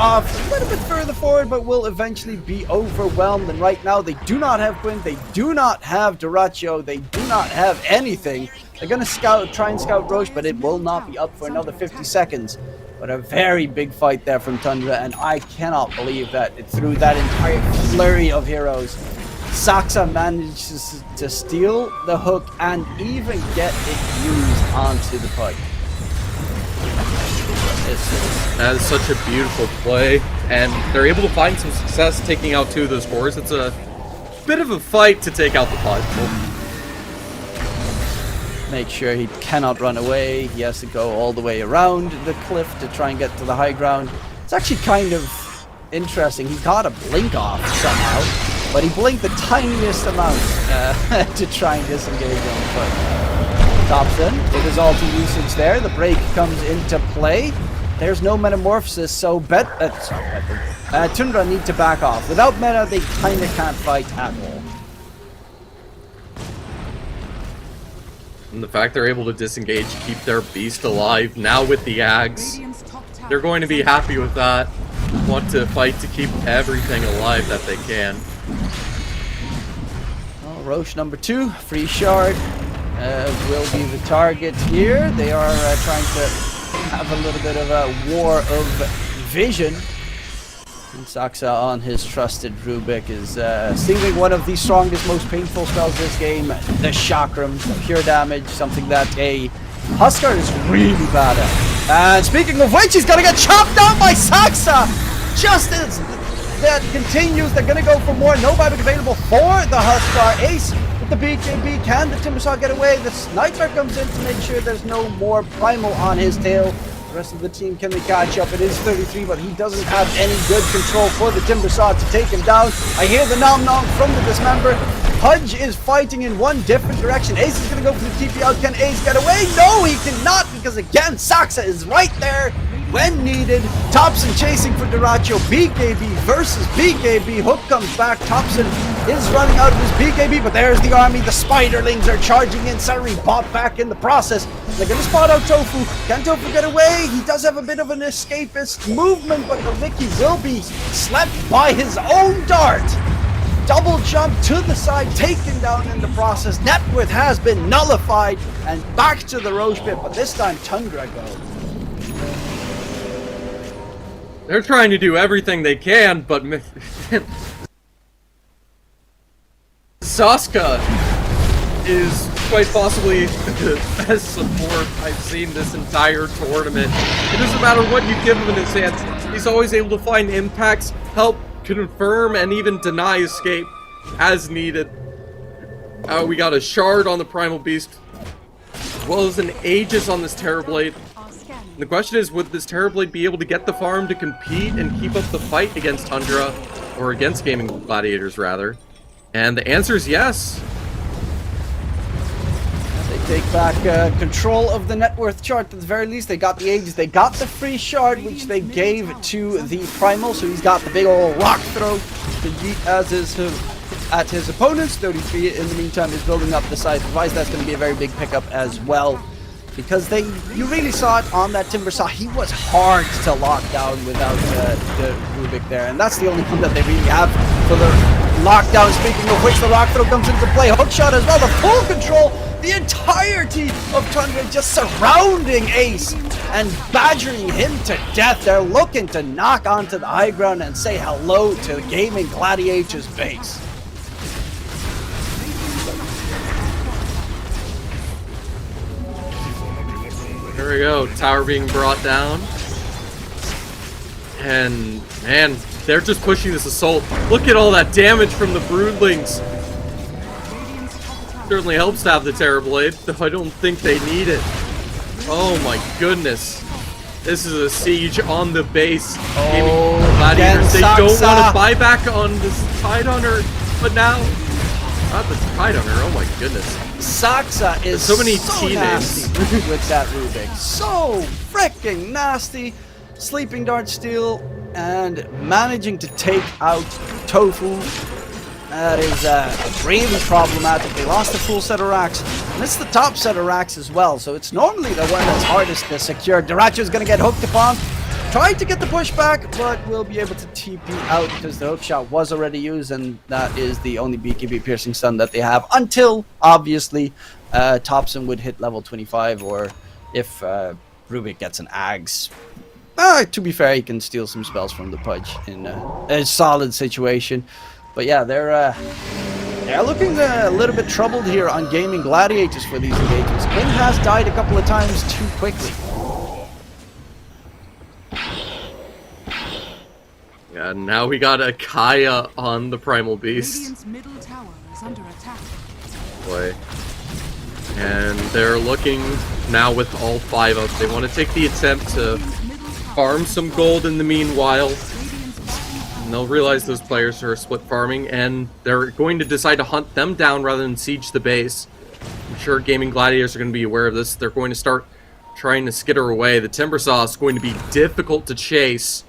off a little bit further forward, but will eventually be overwhelmed. And right now, they do not have Quinn, they do not have Duracho, they do not have anything. They're going to try and scout Roche, but it will not be up for another 50 seconds. But a very big fight there from Tundra, and I cannot believe that through that entire flurry of heroes, Saxa manages to steal the hook and even get it used onto the pipe. That is such a beautiful play, and they're able to find some success taking out 2 of those cores. It's a bit of a fight to take out the pipe. Make sure he cannot run away. He has to go all the way around the cliff to try and get to the high ground. It's actually kind of interesting. He got a blink off somehow, but he blinked the tiniest amount to try and disengage on the fight. Topson, with his ulti usage there, the break comes into play. There's no metamorphosis, so Tundra need to back off. Without meta, they kind of can't fight at all. And the fact they're able to disengage, keep their beast alive, now with the Ags, they're going to be happy with that. Want to fight to keep everything alive that they can. Well, Roche number 2, free shard, will be the target here. They are trying to have a little bit of a war of vision. And Saxa on his trusted Rubik is stealing one of the strongest, most painful spells this game, the Chakram, pure damage, something that a Huskar is really bad at. And speaking of which, he's gonna get chopped down by Saxa! Just as that continues, they're gonna go for more. No buyback available for the Huskar. Ace with the BKB, can the Timbersaw get away? The Sniper comes in to make sure there's no more Primal on his tail. The rest of the team, can they catch up? It is 33, but he doesn't have any good control for the Timbersaw to take him down. I hear the nom-nom from the Dismember. Pudge is fighting in one different direction. Ace is going to go for the TP out. Can Ace get away? No, he cannot, because again, Saxa is right there when needed. Topson chasing for Duracho. BKB versus BKB. Hook comes back. Topson is running out of his BKB, but there's the army. The Spiderlings are charging in. Sari bought back in the process. They're going to spot out Tofu. Can Tofu get away? He does have a bit of an escapist movement, but the Vicky will be slept by his own dart. Double jump to the side, taken down in the process. Net worth has been nullified, and back to the Roche pit, but this time Tundra goes. They're trying to do everything they can, but Saska is quite possibly the best support I've seen this entire tournament. It doesn't matter what you give him in his hands, he's always able to find impacts, help confirm, and even deny escape as needed. We got a shard on the Primal Beast, as well as an Aegis on this Terrorblade. And the question is, would this Terrorblade be able to get the farm to compete and keep up the fight against Tundra, or against Gaimin Gladiators, rather? And the answer is yes. They take back control of the net worth chart at the very least. They got the Aegis, they got the free shard, which they gave to the Primal, so he's got the big old rock throw to yeet as is at his opponents. 33 in the meantime is building up the size device. That's going to be a very big pickup as well, because you really saw it on that Timbersaw. He was hard to lock down without the Rubik there, and that's the only thing that they really have for the lockdown. Speaking of which, the rock throw comes into play. Hookshot as well, the full control. The entirety of Tundra just surrounding Ace and badgering him to death. They're looking to knock onto the high ground and say hello to the Gaimin Gladiators base. Here we go, tower being brought down. And, man, they're just pushing this assault. Look at all that damage from the Broodlings. Certainly helps to have the Terrorblade, though I don't think they need it. Oh my goodness. This is a siege on the base. Oh, Gladiators, they don't want to buy back on this Tidehunter, but now... Not the Tidehunter, oh my goodness. Saxa is so many nasty with that Rubik. So freaking nasty. Sleeping Dart Steel and managing to take out Tofu. That is really problematic. They lost the full set of racks. And it's the top set of racks as well, so it's normally the one that's hardest to secure. Duracho is going to get hooked upon. Tried to get the pushback, but will be able to TP out because the hook shot was already used, and that is the only BKB piercing stun that they have until, obviously, Topson would hit level 25, or if Rubik gets an Ags. To be fair, he can steal some spells from the Pudge in a solid situation. But yeah, they're looking a little bit troubled here on Gaimin Gladiators for these engagements. Quinn has died a couple of times too quickly. Yeah, now we got a Kaya on the Primal Beast. Radiant's middle tower is under attack. Boy. And they're looking now with all 5 up. They want to take the attempt to farm some gold in the meanwhile. And they'll realize those players are split farming, and they're going to decide to hunt them down rather than siege the base. I'm sure Gaimin Gladiators are going to be aware of this. They're going to start trying to skitter away. The Timbersaw is going to be difficult to chase.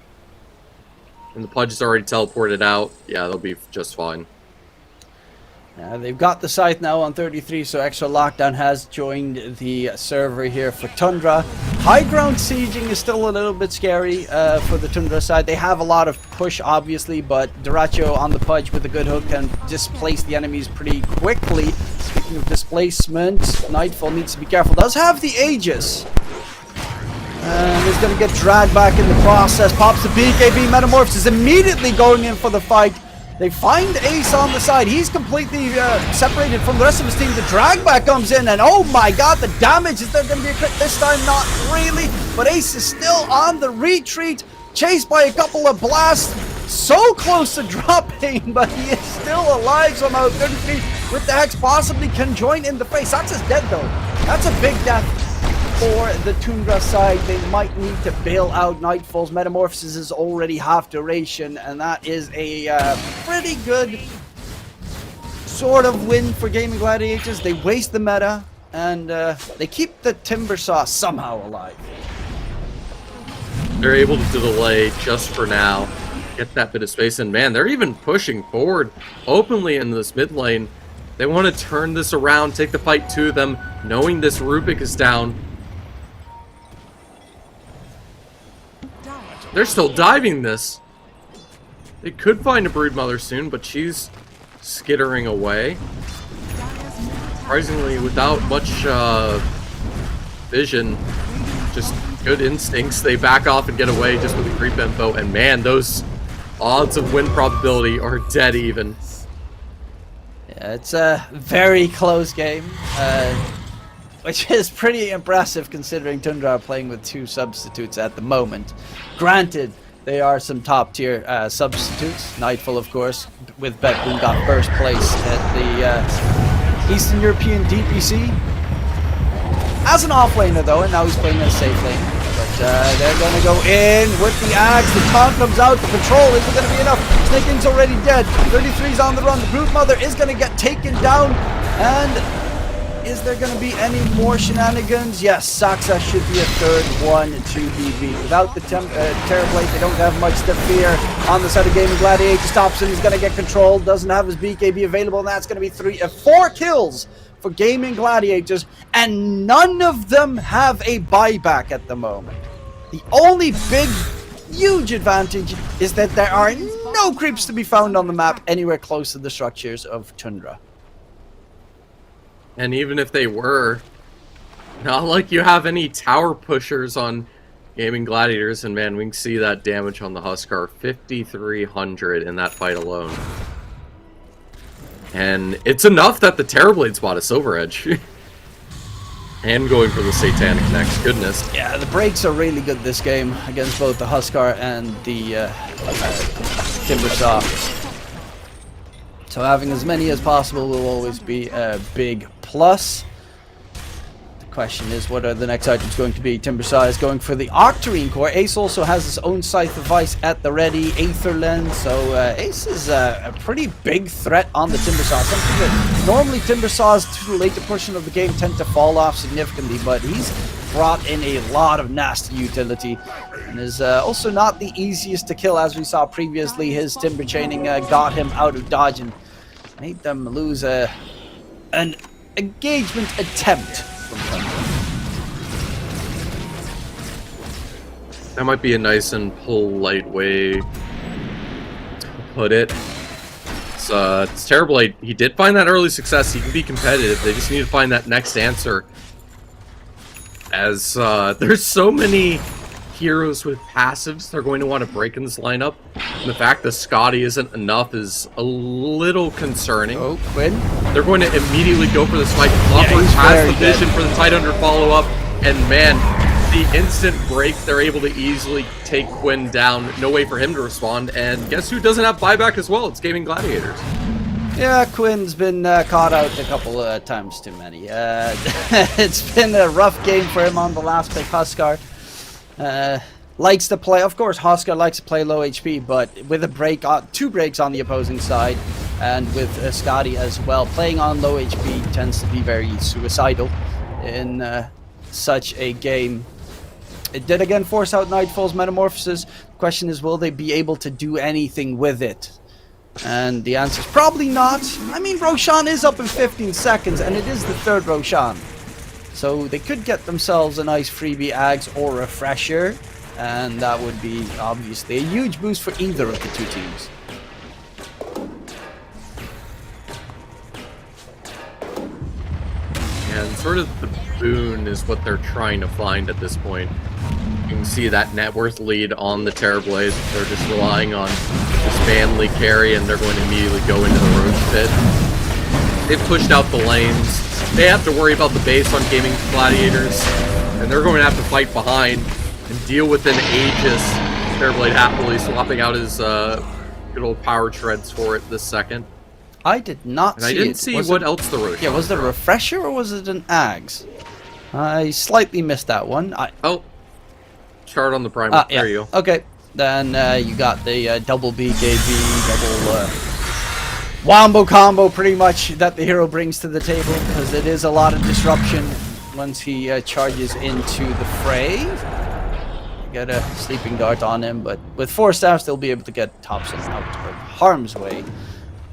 And the Pudge is already teleported out. Yeah, they'll be just fine. They've got the scythe now on 33, so extra lockdown has joined the server here for Tundra. High ground sieging is still a little bit scary for the Tundra side. They have a lot of push, obviously, but Duracho on the Pudge with a good hook can displace the enemies pretty quickly. Speaking of displacement, Nightfall needs to be careful. Does have the Aegis. And is going to get dragged back in the process. Pops the BKB. Metamorphs is immediately going in for the fight. They find Ace on the side. He's completely separated from the rest of his team. The drag back comes in, and oh my god, the damage. Is there going to be a crit this time? Not really. But Ace is still on the retreat, chased by a couple of blasts. So close to dropping, but he is still alive somehow. 33 with the Hex possibly can join in the face. Sax is dead though. That's a big death for the Tundra side. They might need to bail out. Nightfall's Metamorphosis is already half duration, and that is a pretty good sort of win for Gaimin Gladiators. They waste the meta, and they keep the Timbersaw somehow alive. They're able to delay just for now, get that bit of space, and man, they're even pushing forward openly in this mid lane. They want to turn this around, take the fight to them, knowing this Rubik is down. They're still diving this. They could find a Broodmother soon, but she's skittering away. Surprisingly, without much vision, just good instincts, they back off and get away just with a creep info. And man, those odds of win probability are dead even. Yeah, it's a very close game, which is pretty impressive considering Tundra are playing with 2 substitutes at the moment. Granted, they are some top tier substitutes. Nightfall, of course, with BetBoom got first place at the Eastern European DPC. As an offlaner though, and now he's playing a safe lane. But they're going to go in with the Axe. The taunt comes out. The control isn't going to be enough. Snaking's already dead. 33's on the run. The Broodmother is going to get taken down. And is there going to be any more shenanigans? Yes, Saxa should be a third one to be beat. Without the Terrorblade, they don't have much to fear. On the side of Gaimin Gladiators, Topson is going to get control. Doesn't have his BKB available, and that's going to be 4 kills for Gaimin Gladiators. And none of them have a buyback at the moment. The only big, huge advantage is that there are no creeps to be found on the map anywhere close to the structures of Tundra. And even if they were, not like you have any tower pushers on Gaimin Gladiators, and man, we can see that damage on the Huskar, 5,300 in that fight alone. And it's enough that the Terrorblade spot a Silver Edge. And going for the Satanic next, goodness. Yeah, the breaks are really good this game against both the Huskar and the Timbersaw. So having as many as possible will always be a big plus. The question is, what are the next items going to be? Timbersaw is going for the Octarine Core. Ace also has his own Scythe of Vice at the ready. Aether Lens. So Ace is a pretty big threat on the Timbersaw. Something that normally Timbersaws to the later portion of the game tend to fall off significantly, but he's brought in a lot of nasty utility. And is also not the easiest to kill, as we saw previously. His Timber Chaining got him out of dodge and made them lose an engagement attempt from Tundra. That might be a nice and polite way to put it. It's terrible. He did find that early success. He can be competitive. They just need to find that next answer. As there's so many heroes with passives they're going to want to break in this lineup. And the fact that Scotty isn't enough is a little concerning. Oh, Quinn. They're going to immediately go for this fight. Flopper has the vision for the tight under follow-up. And man, the instant break, they're able to easily take Quinn down. No way for him to respond. And guess who doesn't have buyback as well? It's Gaimin Gladiators. Yeah, Quinn's been caught out a couple of times too many. It's been a rough game for him on the last pick. Huskar likes to play, of course, Huskar likes to play low HP, but with a break, 2 breaks on the opposing side, and with Scotty as well, playing on low HP tends to be very suicidal in such a game. It did again force out Nightfall's Metamorphosis. The question is, will they be able to do anything with it? And the answer is probably not. I mean, Roshan is up in 15 seconds, and it is the 3rd Roshan. So they could get themselves a nice freebie Ags or Refresher, and that would be obviously a huge boost for either of the 2 teams. And sort of the boon is what they're trying to find at this point. You can see that net worth lead on the Terrorblade. They're just relying on this manly carry, and they're going to immediately go into the Roach Pit. They've pushed out the lanes. They have to worry about the base on Gaimin Gladiators, and they're going to have to fight behind and deal with an Aegis. Terrorblade happily swapping out his good old power treads for it this second. I did not see it. I didn't see what else the Roach. Yeah, was it a Refresher or was it an Ags? I slightly missed that one. Oh. Chart on the primer. Yeah. There you go. Okay. Then you got the double BKB, double wombo combo pretty much that the hero brings to the table, because it is a lot of disruption once he charges into the fray. Get a sleeping dart on him, but with 4 staffs they'll be able to get Topson out of harm's way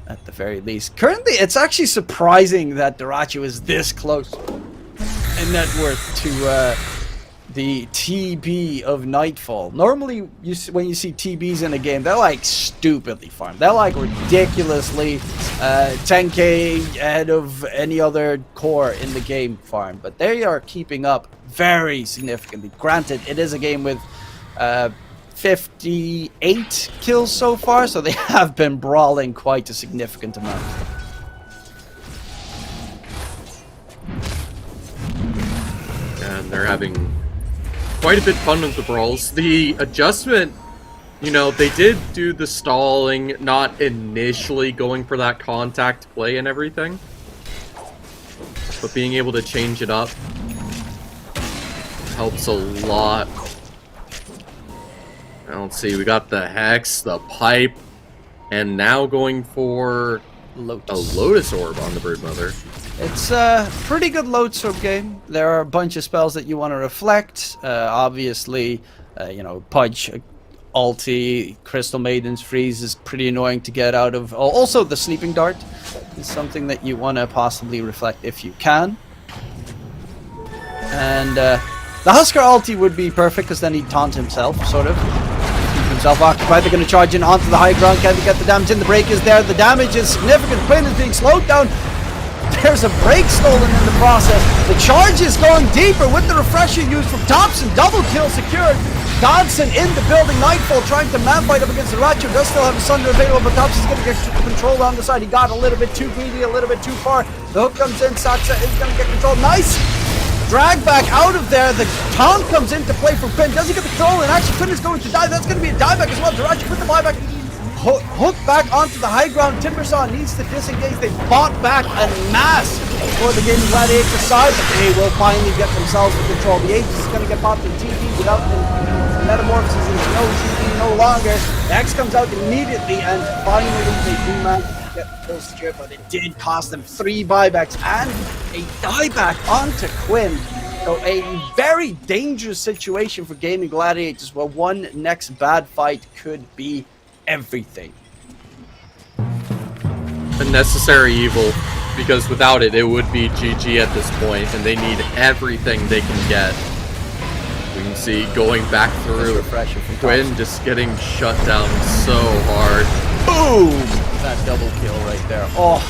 at the very least. Currently, it's actually surprising that Darachu is this close in net worth to the TB of Nightfall. Normally, when you see TBs in a game, they're like stupidly farmed. They're like ridiculously 10k ahead of any other core in the game farm. But they are keeping up very significantly. Granted, it is a game with 58 kills so far, so they have been brawling quite a significant amount. And they're having quite a bit fun with the brawls. The adjustment, you know, they did do the stalling, not initially going for that contact play and everything, but being able to change it up helps a lot. I don't see, we got the Hex, the Pipe, and now going for Lotus. a Lotus Orb on the Broodmother. It's a pretty good Lotus Orb game. There are a bunch of spells that you want to reflect. Obviously, you know, Pudge, Ulti, Crystal Maiden's Freeze is pretty annoying to get out of. Also, the Sleeping Dart is something that you want to possibly reflect if you can. And the Huskar ulti would be perfect, because then he'd taunt himself, sort of. Keep himself occupied. They're going to charge in onto the high ground. Can they get the damage in? The break is there. The damage is significant. Quinn is being slowed down. There's a break stolen in the process. The charge is going deeper with the refresher used from Topson. Double kill secured. Dodson in the building. Nightfall trying to man fight up against the Rachu. Does still have a Sunder available, but Topson's going to get control on the side. He got a little bit too greedy, a little bit too far. The hook comes in. Saksa is going to get control. Nice drag back out of there. The taunt comes into play for Quinn. Does he get the control? And actually Quinn is going to die. That's going to be a dieback as well. Darachu with the buyback. Hook back onto the high ground. Timbersaw needs to disengage. They bought back en masse for the Gaimin Gladiators side, but they will finally get themselves in control. The Aegis is going to get popped in TP without the Metamorphosis. Is no TP no longer. The X comes out immediately, and finally they do manage to get the kill secure, but it did cost them 3 buybacks and a dieback onto Quinn. So a very dangerous situation for Gaimin Gladiators, where one next bad fight could be everything. A necessary evil, because without it, it would be GG at this point, and they need everything they can get. We can see going back through Refresher from Quinn Topson. just getting shut down so hard. Boom! That double kill right there. Oh,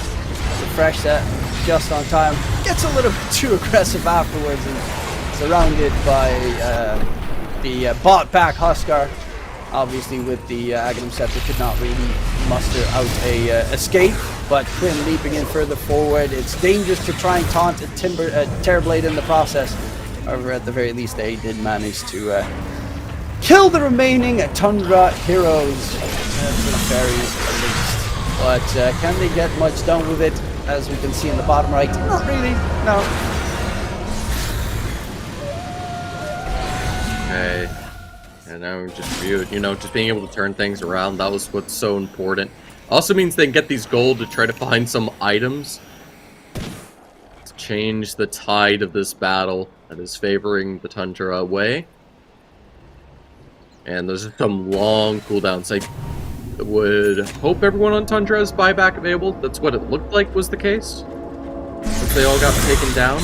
refresh that just on time. Gets a little bit too aggressive afterwards and surrounded by the bot back Huskar. Obviously with the Aghanim Scepter could not really muster out a escape, but Quinn leaping in further forward. It's dangerous to try and taunt a Terrorblade in the process. However, at the very least they did manage to kill the remaining Tundra heroes. The fairies at least. But can they get much done with it? As we can see in the bottom right, not really, no. Okay. And now just viewed, just being able to turn things around, that was what's so important. Also means they can get these gold to try to find some items to change the tide of this battle that is favoring the Tundra way. And those are some long cooldowns. I would hope everyone on Tundra has buyback available. That's what it looked like was the case, since they all got taken down.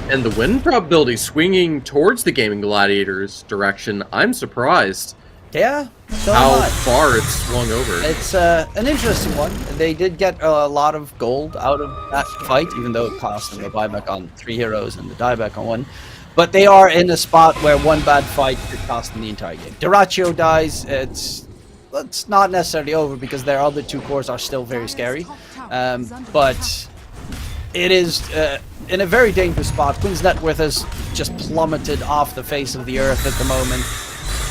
And the win probability swinging towards the Gaimin Gladiators direction. I'm surprised. Yeah, so how am I. far it's swung over. It's an interesting one. They did get a lot of gold out of that fight, even though it cost them a buyback on 3 heroes and the dieback on 1. But they are in a spot where one bad fight could cost them the entire game. Dyrachyo dies. It's not necessarily over because their other 2 cores are still very scary. But it is in a very dangerous spot. Quinn's net worth has just plummeted off the face of the earth at the moment.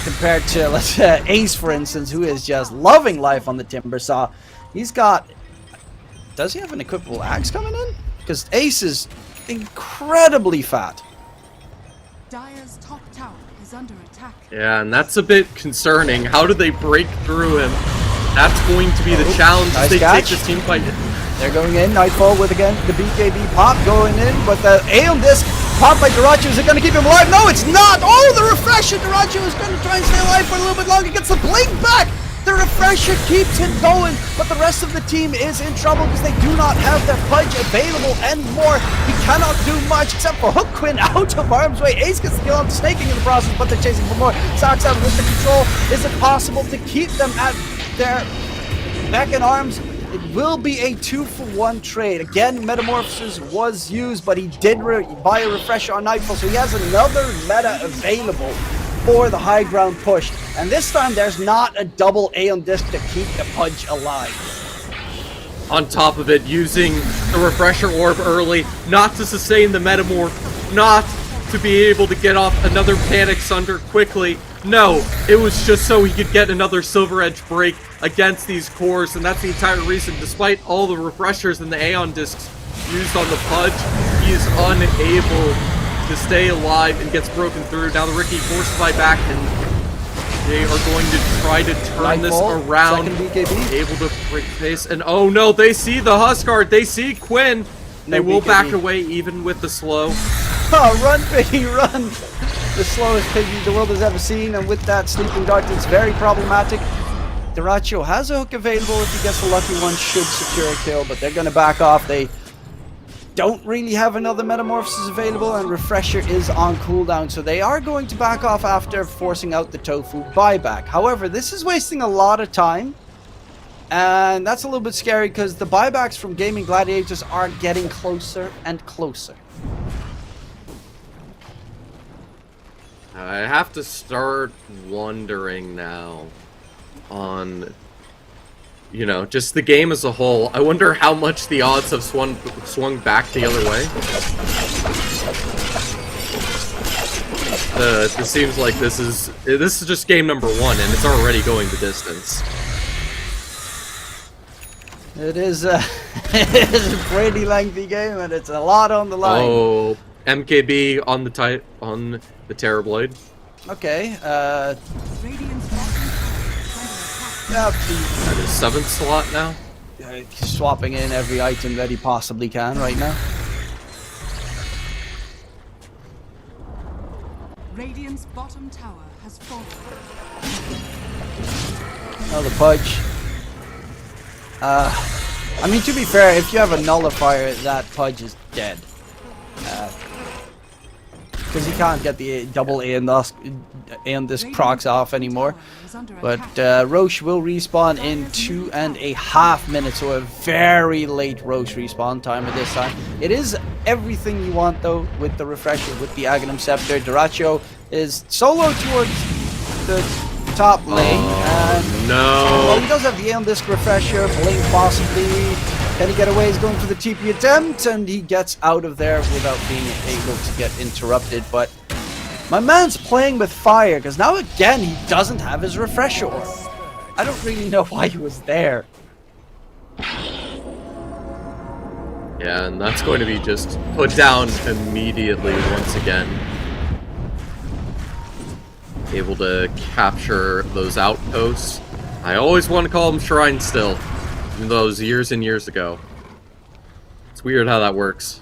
Compared to, let's say, Ace, for instance, who is just loving life on the Timber Saw. He's got... Does he have an equipable axe coming in? Because Ace is incredibly fat. Dire's top tower is under attack. Yeah, and that's a bit concerning. How do they break through him? That's going to be the challenge as nice they catch. take this team fight. They're going in. Nightfall with, again, the BKB pop going in. But the Aeon Disc pop by Dyrachyo. Is it going to keep him alive? No, it's not! Oh, the Refresher! Dyrachyo is going to try and stay alive for a little bit longer. Gets the blink back! The Refresher keeps him going. But the rest of the team is in trouble because they do not have their Pudge available anymore. He cannot do much except for hook Quinn out of harm's way. Ace gets the kill on Snaking in the process, but they're chasing for more. Sox out with the control. Is it possible to keep them at their neck and arms? It will be a 2-for-1 trade. Again, Metamorphosis was used, but he did buy a Refresher on Nightfall, so he has another meta available for the high ground push. And this time, there's not a double Aeon Disc to keep the Pudge alive. On top of it, using the Refresher Orb early, not to sustain the Metamorph, not to be able to get off another Panic Sunder quickly. No, it was just so he could get another Silver Edge break against these cores, and that's the entire reason. Despite all the refreshers and the Aeon Discs used on the Pudge, he is unable to stay alive and gets broken through. Now the Riki forced by back, and they are going to try to turn this around. Able to break pace, and oh no, they see the Huskar, they see Quinn. They will back away even with the slow. Oh, run, Piggy, run! The slowest Piggy the world has ever seen, and with that Sleeping Dart, it's very problematic. Dyrachyo has a hook available if he gets a lucky one, should secure a kill, but they're going to back off. They don't really have another Metamorphosis available, and Refresher is on cooldown, so they are going to back off after forcing out the Tofu buyback. However, this is wasting a lot of time, and that's a little bit scary because the buybacks from Gaimin Gladiators are getting closer and closer. I have to start wondering now on, just the game as a whole. I wonder how much the odds have swung back the other way. It seems like this is just game number 1, and it's already going the distance. It is a pretty lengthy game, and it's a lot on the line. Oh, MKB on the Terrorblade. Okay, Radiant's yeah, At his 7th slot now. he's swapping in every item that he possibly can right now. Radiant's bottom tower has fallen. Oh, the Pudge. I mean, to be fair, if you have a nullifier, that Pudge is dead. because he can't get the double A and this procs off anymore. But Roche will respawn in 2.5 minutes, so a very late Roche respawn timer this time. It is everything you want though with the refresher, with the Aghanim Scepter. Dyrachyo is solo towards the top lane. And, well, he does have the Aeon Disc refresher, Blink possibly. Can he get away? He's going for the TP attempt, and he gets out of there without being able to get interrupted. But my man's playing with fire, because now again he doesn't have his refresher orb. I don't really know why he was there. Yeah, and that's going to be just put down immediately once again. Able to capture those outposts. I always want to call them shrines still, even though it was years and years ago. It's weird how that works.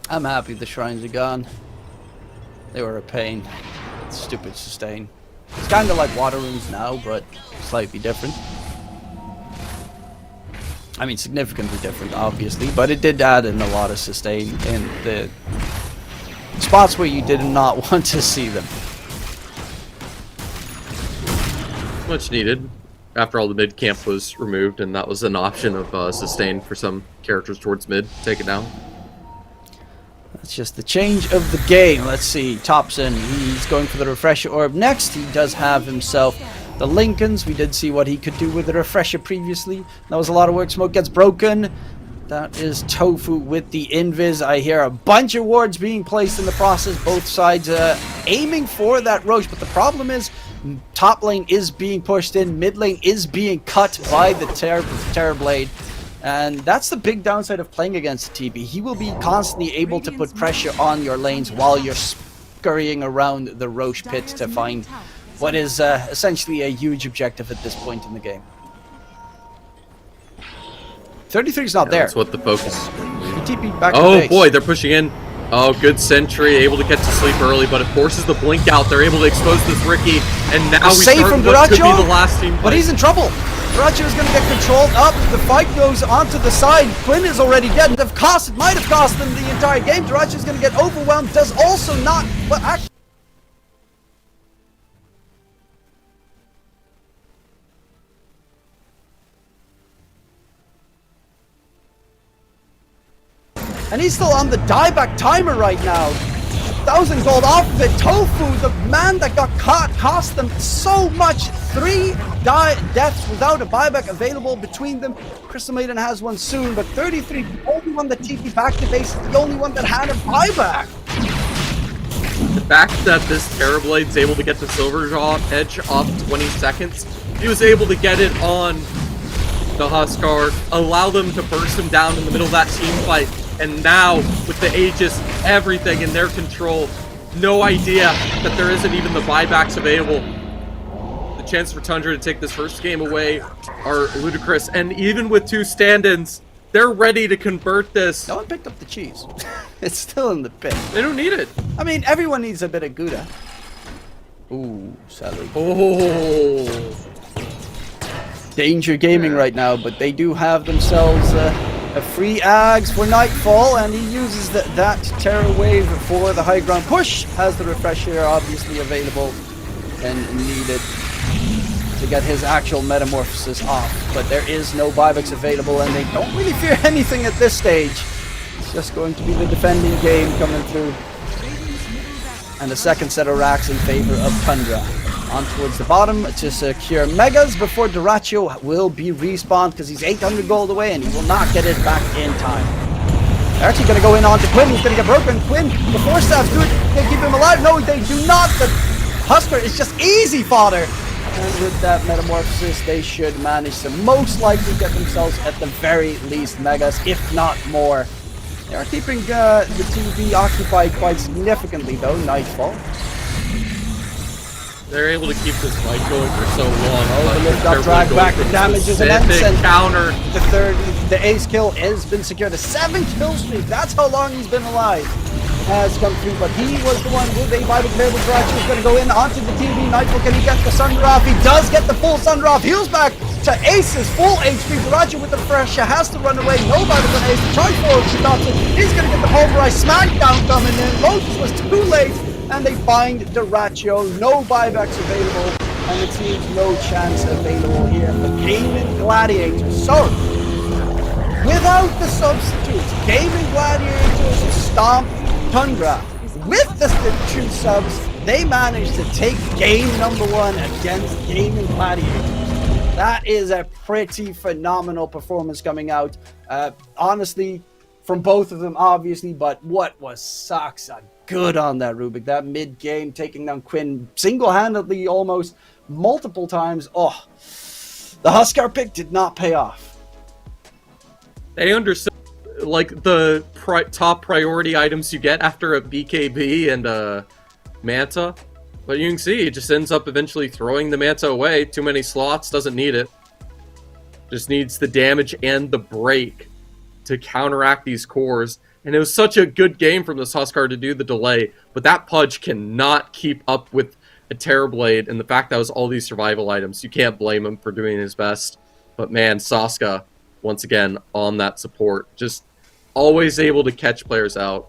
I'm happy the shrines are gone. They were a pain. Stupid sustain. It's kind of like water runes now, but slightly different. I mean, significantly different, obviously, but it did add in a lot of sustain in the spots where you did not want to see them. Much needed after all the mid camp was removed, and that was an option of sustain for some characters towards mid. Take it down. That's just the change of the game. Let's see, Topson, he's going for the refresher orb next. He does have himself the Lincolns. We did see what he could do with the refresher previously. That was a lot of work. Smoke gets broken. That is Tofu with the invis. I hear a bunch of wards being placed in the process. Both sides aiming for that Roche, but the problem is top lane is being pushed in, mid lane is being cut by the Terror Blade, and that's the big downside of playing against TB. He will be constantly able to put pressure on your lanes while you're scurrying around the Roche pit to find what is essentially a huge objective at this point in the game. 33 is not there. That's what the focus. He TP'd back to Oh base. boy, they're pushing in. Oh, good sentry, able to get to sleep early, but it forces the blink out. They're able to expose this Ricky, and now we save start from what could be Dyrachyo, the last team fight. but he's in trouble. Dyrachyo is going to get controlled up. The fight goes onto the side. Quinn is already dead. It might have cost them the entire game. Dyrachyo is going to get overwhelmed. Does also not, but actually. And he's still on the dieback timer right now. 1,000 gold off of it. Tofu, the man that got caught, cost them so much. 3 deaths without a buyback available between them. Crystal Maiden has one soon, but 33, the only one that TP back to base, is the only one that had a buyback. The fact that this Terrorblade's able to get the Silverjaw edge off 20 seconds, he was able to get it on the Huskar, allow them to burst him down in the middle of that team fight. And now, with the Aegis, everything in their control, no idea that there isn't even the buybacks available. The chance for Tundra to take this first game away are ludicrous. And even with 2 stand-ins, they're ready to convert this. No one picked up the cheese. It's still in the pit. They don't need it. I mean, everyone needs a bit of Gouda. Ooh, sadly. Oh. Danger gaming right now, but they do have themselves a free Ags for Nightfall, and he uses that Terror Wave for the high ground push. Has the refresher obviously available and needed to get his actual metamorphosis off, but there is no buybacks available, and they don't really fear anything at this stage. It's just going to be the defending game coming through, and a second set of racks in favor of Tundra. On towards the bottom to secure Megas before Dyrachyo will be respawned, because he's 800 gold away and he will not get it back in time. They're actually going to go in onto Quinn. He's going to get broken. Quinn, the Force Staffs do it. They keep him alive. No, they do not. The Husker is just easy fodder. And with that metamorphosis, they should manage to most likely get themselves at the very least Megas, if not more. They are keeping the TV occupied quite significantly though. Nightfall. They're able to keep this fight going for so long. Oh, the lift up, drag back, the damage is immense, and counter. The ace kill has been secured. A 7 kill streak, that's how long he's been alive. has come through, but he was the one with a vital clear. Garachi is going to go in onto the TV. Nightfall, can he get the Thunder off? He does get the full Thunder off. Heals back to Ace's full HP. Garachi with the pressure has to run away. No vital on Ace. The charge forward to Topson. He's going to get the pulverized smackdown coming in. Lotus was too late, and they find Duraccio. No buybacks available, and it seems no chance available here for Gaimin Gladiators. So, without the substitutes, Gaimin Gladiators stomp Tundra. With the two subs, they managed to take game number 1 against Gaimin Gladiators. That is a pretty phenomenal performance coming out. Honestly, from both of them, obviously, but what was Saksa good on that Rubik? That mid-game, taking down Quinn single-handedly almost multiple times. Oh, the Huskar pick did not pay off. They understood, like, the top priority items you get after a BKB and a Manta. But you can see, it just ends up eventually throwing the Manta away. Too many slots, doesn't need it. Just needs the damage and the break to counteract these cores. And it was such a good game from this Huskar to do the delay. But that Pudge cannot keep up with a Terrorblade. And the fact that was all these survival items, you can't blame him for doing his best. But man, Saska, once again, on that support. Just always able to catch players out.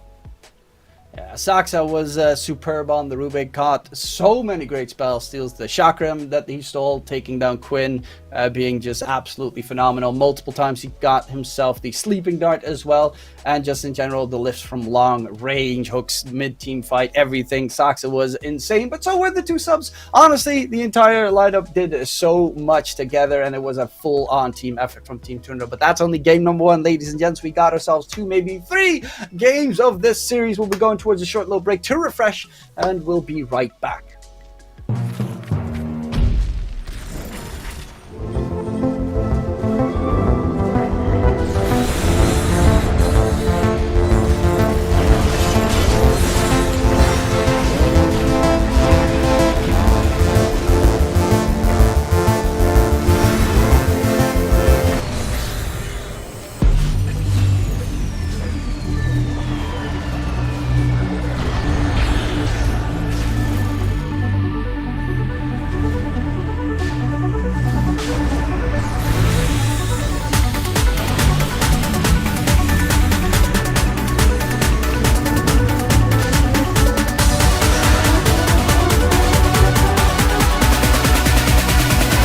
Yeah, Saksa was superb on the Rubik, caught so many great spells, steals the Chakram that he stole, taking down Quinn, being just absolutely phenomenal. Multiple times he got himself the Sleeping Dart as well, and just in general, the lifts from long range, hooks, mid-team fight, everything. Saksa was insane, but so were the two subs. Honestly, the entire lineup did so much together, and it was a full-on team effort from Team Tundra. But that's only game number 1, ladies and gents. We got ourselves 2, maybe 3 games of this series. We'll be going towards a short little break to refresh, and we'll be right back.